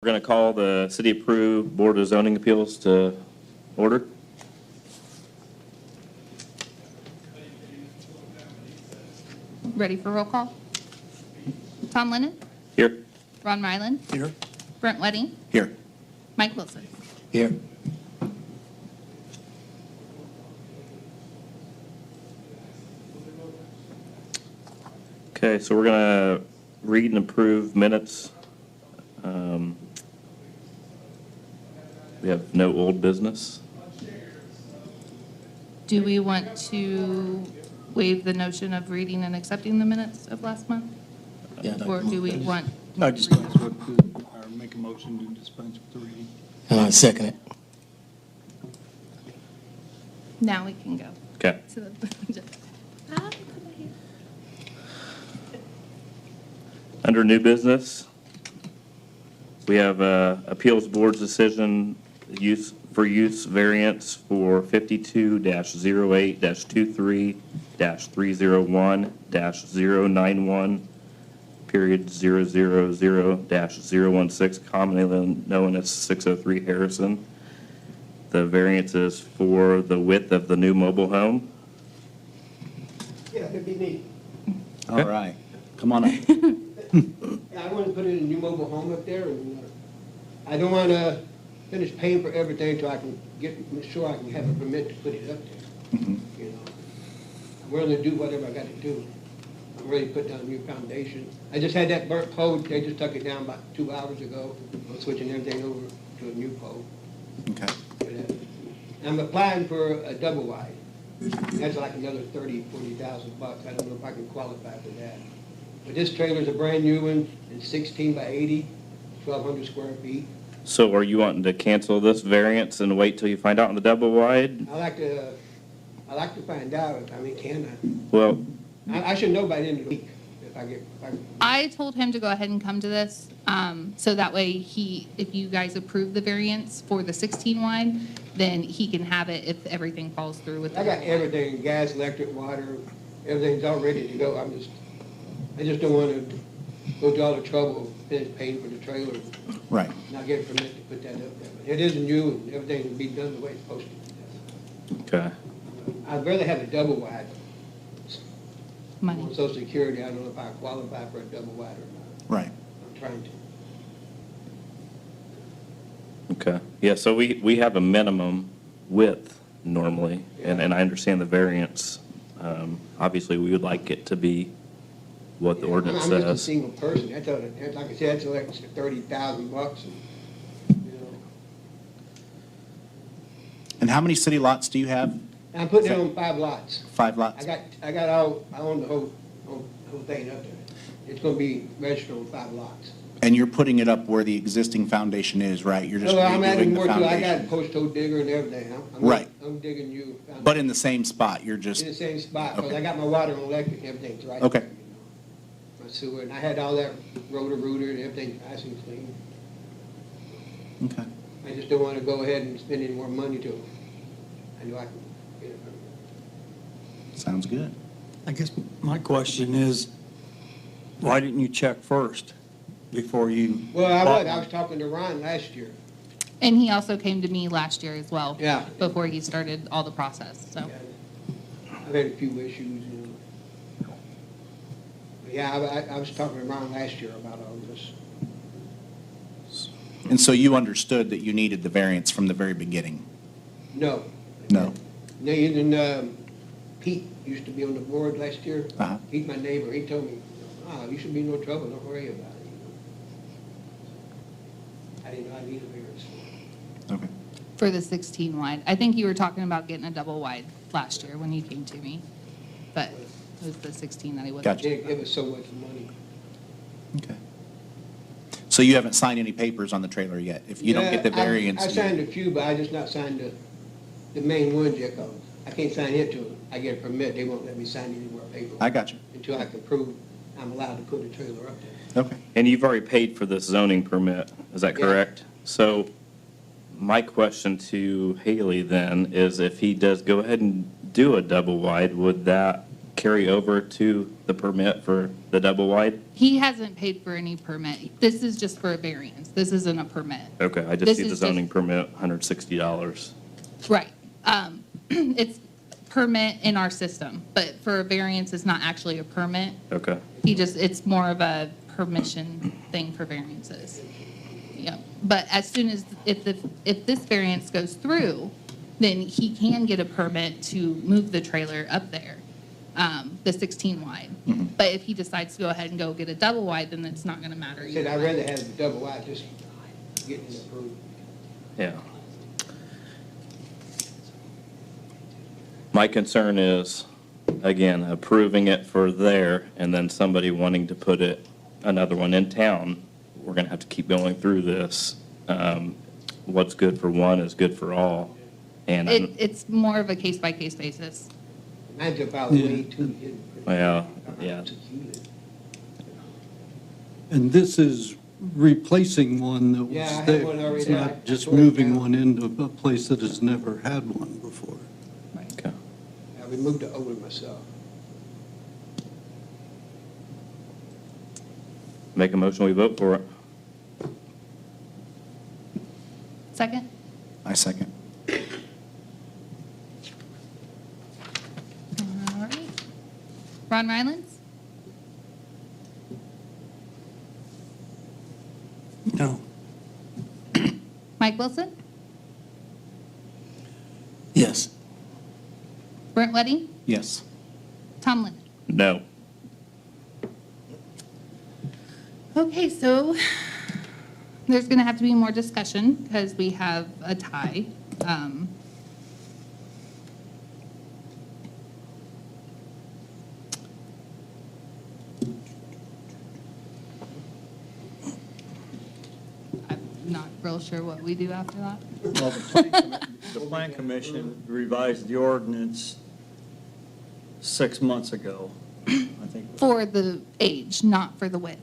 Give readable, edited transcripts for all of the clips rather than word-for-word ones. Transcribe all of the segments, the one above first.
We're going to call the City of Peru Board of Zoning Appeals to order. Ready for roll call? Tom Lennon, Here. Ron Mylan, Here. Brent Wedding, Here. Mike Wilson. Here. Okay, so we're going to read and approve minutes. We have no old business. Do we want to waive the notion of reading and accepting the minutes of last month? Yeah. Or do we want? No, dispense with the, or make a motion to dispense with the reading. Second it. Now we can go. Okay. to the- Under new business, we have Appeals Board's decision use variance for 52-08-23-301-091 period 000-016, commonly known as 603 Harrison. The variance is for the width of the new mobile home. Yeah, it'd be neat. All right. Come on up. Yeah, I want to put in a new mobile home up there, and I don't want to finish paying for everything until I can make sure I can have a permit to put it up there. You know, I'm willing to do whatever I got to do. I'm ready to put down a new foundation. I just had that burnt pole. They just took it down about 2 hours ago. I'm switching everything over to a new pole. Okay. I'm applying for a double wide. That's like another 30, 40,000 bucks. I don't know if I can qualify for that. But this trailer's a brand new one, it's 16 by 80, 1,200 square feet. So are you wanting to cancel this variance and wait till you find out on the double wide? I like to find out, I mean, can Well, I should know by the end of the week if I I told him to go ahead and come to this, so that way if you guys approve the variance for the 16 wide, then he can have it if everything falls through with the. I got everything, gas, electric, water, everything's all ready to go. I just don't want to go through all the trouble of paying for the trailer, Right. not getting permit to put that up there. But it isn't new, and everything will be done the way it's supposed to be. okay. I'd rather have a double wide. Money. On Social Security, I don't know if I qualify for a double wide or not. Right. I'm trying to. Okay, yeah, so we have a minimum width normally, and I understand the variance. Obviously, we would like it to be what the ordinance I'm just a says. single person. Like I said, that's like 30,000 bucks. And how many city lots do you have? I'm putting it on 5 lots. 5 lots? I own the whole thing up there. It's gonna be registered on 5 lots. And you're putting it up where the existing foundation is, right? You're just So I'm adding redoing the more to it. I got a foundation. post hole digger and everything. Right. I'm digging new. foundation. But in the same spot, you're just, In the same spot, because Okay. I got my water and electric, and everything's right Okay. there, you know. My sewer, and I had all that rotor and everything nice and clean. okay. I just don't want to go ahead and spend any more money to it. I know I can get it. Sounds good. I guess my question is, why didn't you check first before you? Well, I bought was one? talking to Ron last year. And he also came to me last year as well. Yeah. Before he started all the process, so. I've had a few issues, you know. But yeah, I was talking to Ron last year about all this. And so you understood that you needed the variance from the very beginning? No. No. Pete used to be on the board last year. Uh-huh. He's my neighbor. He told me, you should be in no trouble. Don't worry about it. I didn't know I needed a variance for it. Okay. For the 16 wide. I think you were talking about getting a double wide last year when you came to me, but it was the 16 that he wasn't. Gotcha. It was so much money. Okay. So you haven't signed any papers on the trailer yet? If you don't get the Yeah, variance? I you- signed a few, but I just not signed the main ones yet, 'cause I can't sign it till I get a permit. They won't let me sign any more paper. I got you. Until I can prove I'm allowed to put a trailer up there. Okay. And you've already paid for this zoning permit, is that Yeah. correct? So my question to Haley then is if he does go ahead and do a double wide, would that carry over to the permit for the double wide? He hasn't paid for any permit. This is just for a variance. This isn't a permit. Okay, I just This see the is zoning just- permit, $160. Right. It's permit in our system, but for a variance, it's not actually a permit. Okay, It's more of a permission thing for variances. Yeah, but as soon as, if this variance goes through, then he can get a permit to move the trailer up there, the 16 wide. But if he decides to go ahead and go get a double wide, then it's not going to matter I said either I'd way. rather have the double wide, just getting it approved. yeah. My concern is, again, approving it for there, and then somebody wanting to put another one in town. We're going to have to keep going through this. What's good for one is good for all. And, It's more of a case-by-case basis. Mine's about way too hidden. Well, yeah. And this is replacing one that Yeah, I was have there. one already. It's I not just tore it moving down. one into a place that has never had one before. okay. I removed the old one myself. Make a motion, we vote for it. Second? I second. All right. Ron Rylance? No. Mike Wilson? Yes. Brent Wedding? Yes. Tom Linden? No. Okay, so there's going to have to be more discussion because we have a tie. I'm not real sure what we do after that. Well, the Plan Commission revised the ordinance 6 months ago, I think. For the age, not for the width.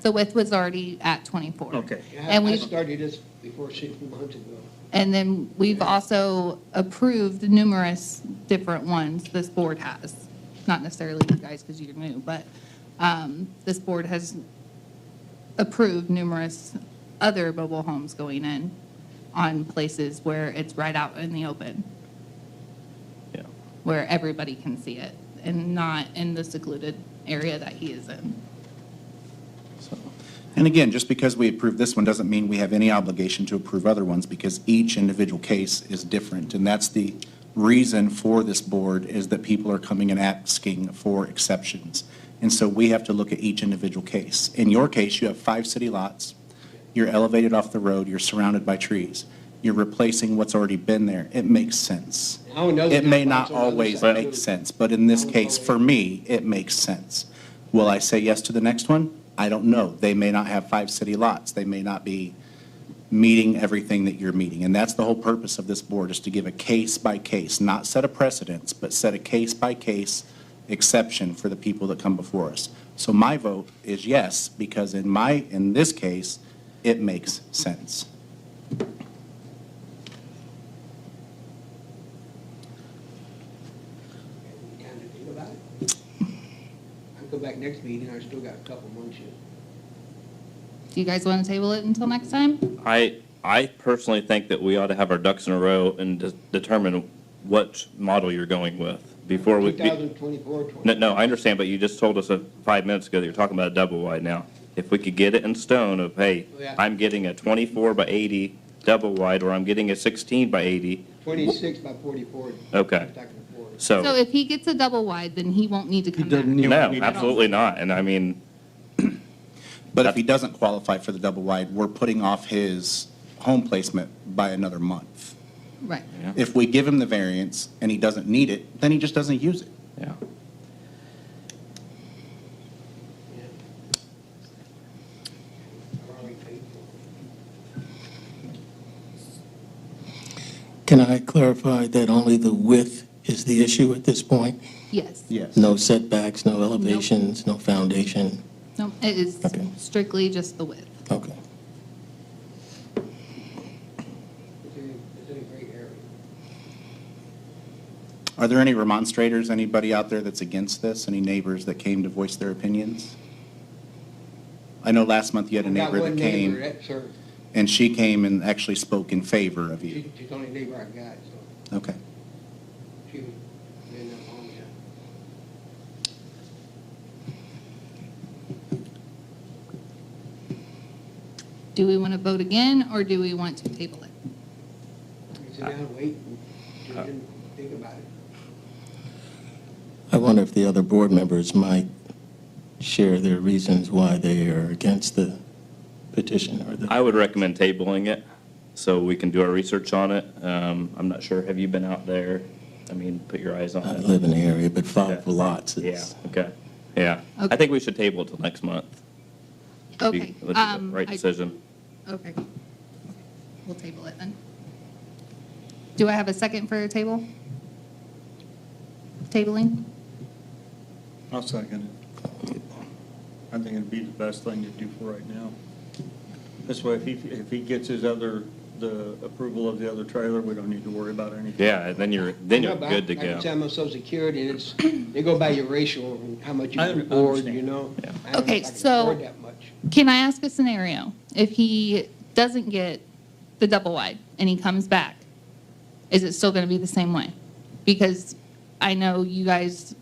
The width was already at 24. Okay. Yeah, And I we- started this before 6 months ago. And then we've also approved numerous different ones this board has. Not necessarily you guys because you're new, but this board has approved numerous other mobile homes going in on places where it's right out in the open, Yeah. where everybody can see it and not in the secluded area that he is in. So, And again, just because we approve this one doesn't mean we have any obligation to approve other ones, because each individual case is different. And that's the reason for this board, is that people are coming and asking for exceptions. And so we have to look at each individual case. In your case, you have 5 city lots. You're elevated off the road. You're surrounded by trees. You're replacing what's already been there. It makes sense. I don't know the It may difference not on the other always side, make too. sense, but in this case, for me, it makes sense. Will I say yes to the next one? I don't know. They may not have 5 city lots. They may not be meeting everything that you're meeting. And that's the whole purpose of this board, is to give a case-by-case, not set a precedence, but set a case-by-case exception for the people that come before us. So my vote is yes, because in this case, it makes sense. Kind of think about it. I'll go back next meeting, I still got a couple months yet. Do you guys want to table it until next time? I personally think that we ought to have our ducks in a row and determine what model you're going with before we. 2024, No, I understand, but you just told us 5 minutes ago that you're talking about a double wide now. If we could get it in stone of, hey, Yeah. I'm getting a 24 by 80 double wide, or I'm getting a 16 by 80, 26 by 44. Okay. Back and forth. So so, if he gets a double wide, then he won't need to come back. doesn't need- no, absolutely not. And I mean, But if he doesn't qualify for the double wide, we're putting off his home placement by another month. Right. yeah, If we give him the variance and he doesn't need it, then he just doesn't use it. yeah. Yeah. I've already paid for it. Can I clarify that only the width is the issue at this point? Yes. Yes. No setbacks, no elevations, no foundation? No, it is Okay. strictly just the width. Okay. It's in a great area. Are there any remonstrators, anybody out there that's against this? Any neighbors that came to voice their opinions? I know last month you had a I've got neighbor one that neighbor, came, that's her. and she came and actually spoke in favor of you. She's the only neighbor I got, so Okay. she was in that home, yeah. Do we want to vote again, or do we want to table it? You sit down and wait and think about it. I wonder if the other board members might share their reasons why they are against the petition or the... I would recommend tabling it so we can do our research on it. I'm not sure, have you been out there? I mean, put your eyes on I it. live in the area, but 5 Yeah. lots. Yeah, It's- okay, yeah. I Okay. think we should table it till next month. Okay. Would be the right I- decision. Okay. We'll table it then. Do I have a second for a table? Tabling? I'll second it. I think it'd be the best thing to do for right now. This way, if he gets the approval of the other trailer, we don't need to worry about anything. Yeah, then you're Yeah, but good to I can go. tell them on Social Security, and it's, they go by your ratio and how much you I can afford, understand. you know? Yeah. I don't know Okay, if I can so- afford that much. Can I ask a scenario? If he doesn't get the double wide and he comes back, is it still going to be the same way? Because I know you guys,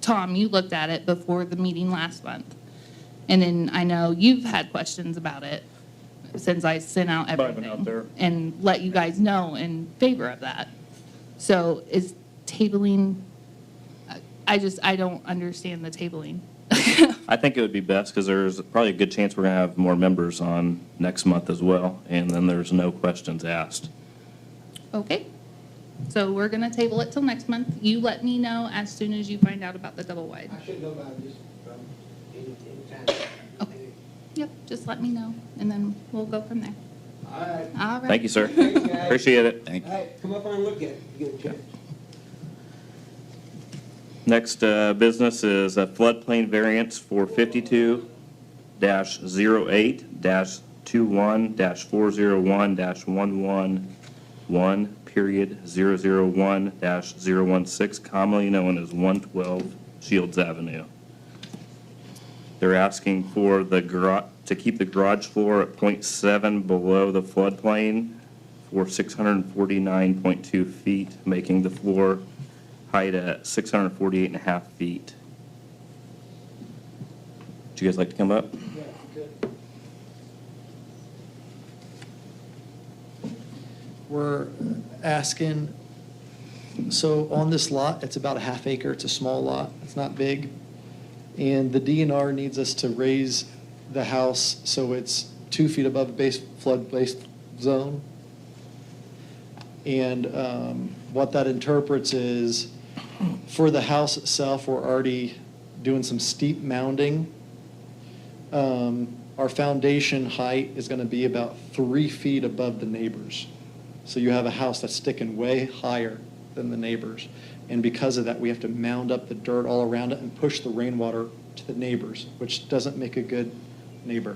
Tom, you looked at it before the meeting last month. And then I know you've had questions about it since I sent out I've been everything. out there. And let you guys know in favor of that. So is tabling, I don't understand the tabling. I think it would be best because there's probably a good chance we're going to have more members on next month as well, and then there's no questions asked. Okay, so we're gonna table it till next month. You let me know as soon as you find out about the double wide. I should know about this from any time. Okay. Yep, just let me know, and then we'll go from there. All right. All right. Thank you, sir. Thanks, guys. Appreciate it. Thank All right, come up and look at it, if you get a chance. Next business is a floodplain variance for 52-08-21-401-111, period, 001-016, commonly known as 112 Shields Avenue. They're asking for to keep the garage floor at .7 below the floodplain for 649.2 feet, making the floor height at 648.5 feet. Would you guys like to come up? Yeah, good. We're asking, so on this lot, it's about a half acre, it's a small lot, it's not big. And the DNR needs us to raise the house so it's 2 feet above the flood base zone. And what that interprets is, for the house itself, we're already doing some steep mounding. Our foundation height is going to be about 3 feet above the neighbors. So you have a house that's sticking way higher than the neighbors. And because of that, we have to mound up the dirt all around it and push the rainwater to the neighbors, which doesn't make a good neighbor.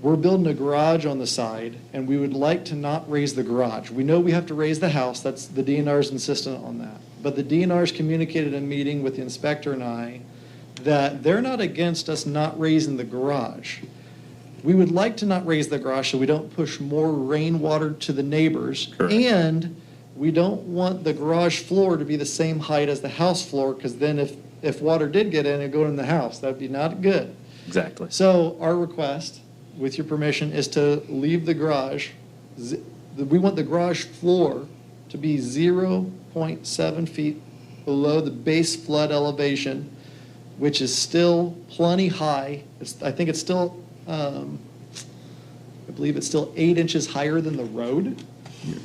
We're building a garage on the side, and we would like to not raise the garage. We know we have to raise the house, that's, the DNR's insistent on that. But the DNR's communicated in a meeting with the inspector and I that they're not against us not raising the garage. We would like to not raise the garage so we don't push more rainwater to the neighbors. Correct. And we don't want the garage floor to be the same height as the house floor, because then if water did get in, it'd go in the house. That'd be not good. Exactly. So our request, with your permission, is to leave the garage, we want the garage floor to be 0.7 feet below the base flood elevation, which is still plenty high. I think it's still, I believe it's still 8 inches higher than the road.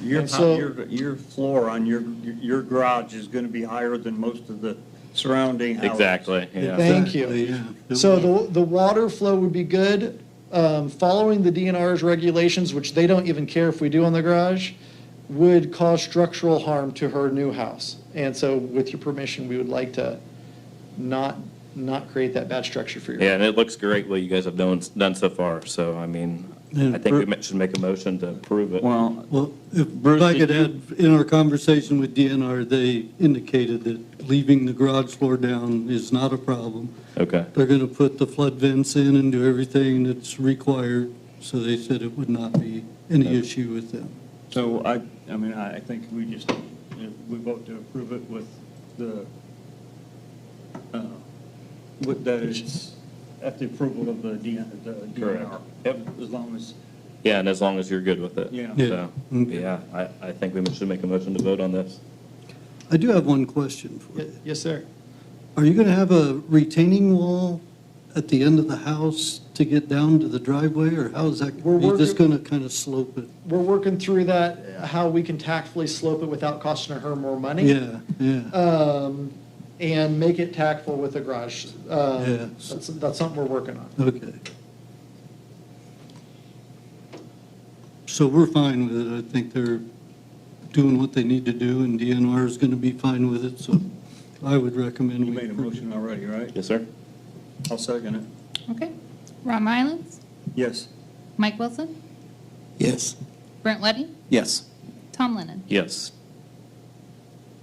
Your And so- your floor on your garage is going to be higher than most of the surrounding houses. Exactly, yeah. Thank you. So the water flow would be good. Following the DNR's regulations, which they don't even care if we do on the garage, would cause structural harm to her new house. And so with your permission, we would like to not create that bad structure for your. Yeah, and it looks great what you guys have done so far. So, I mean, I think we should make a motion to approve it. Well, Well, if Bruce, I did could add, in our conversation with DNR, they indicated that leaving the garage floor down is not a problem. Okay, They're going to put the flood vents in and do everything that's required, so they said it would not be any issue with them. so I mean, I think we just, we vote to approve it with the, with that it's at the approval of the DNR. Correct. Yep. As long as, yeah, and as long as you're good with it. Yeah. So, Okay. yeah, I think we should make a motion to vote on this. I do have one question for you. Yes, sir. Are you going to have a retaining wall at the end of the house to get down to the driveway, or how is that? We're Are you just working- going to kind of slope it? We're working through that, how we can tactfully slope it without costing her more money. Yeah, yeah, And make it tactful with the garage. Yeah. That's something we're working on. okay. So we're fine with it. I think they're doing what they need to do, and DNR is going to be fine with it, so I would recommend you we made a approve it. motion already, right? Yes, sir? I'll second it. Okay. Ron Rylance, Yes. Mike Wilson, Yes. Brent Wedding, Yes. Tom Lennon. Yes.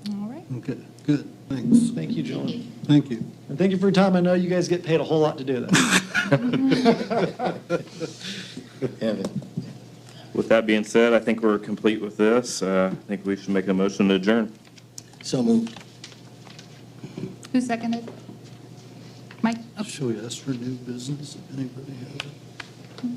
All right. Okay, good, thanks. Thank you, John. Thank you. And thank you for your time. I know you guys get paid a whole lot to do that. Evan. With that being said, I think we're complete with this. I think we should make a motion to adjourn. So moved. Who seconded? Mike? Oh. Shall we ask for new business, if anybody has it?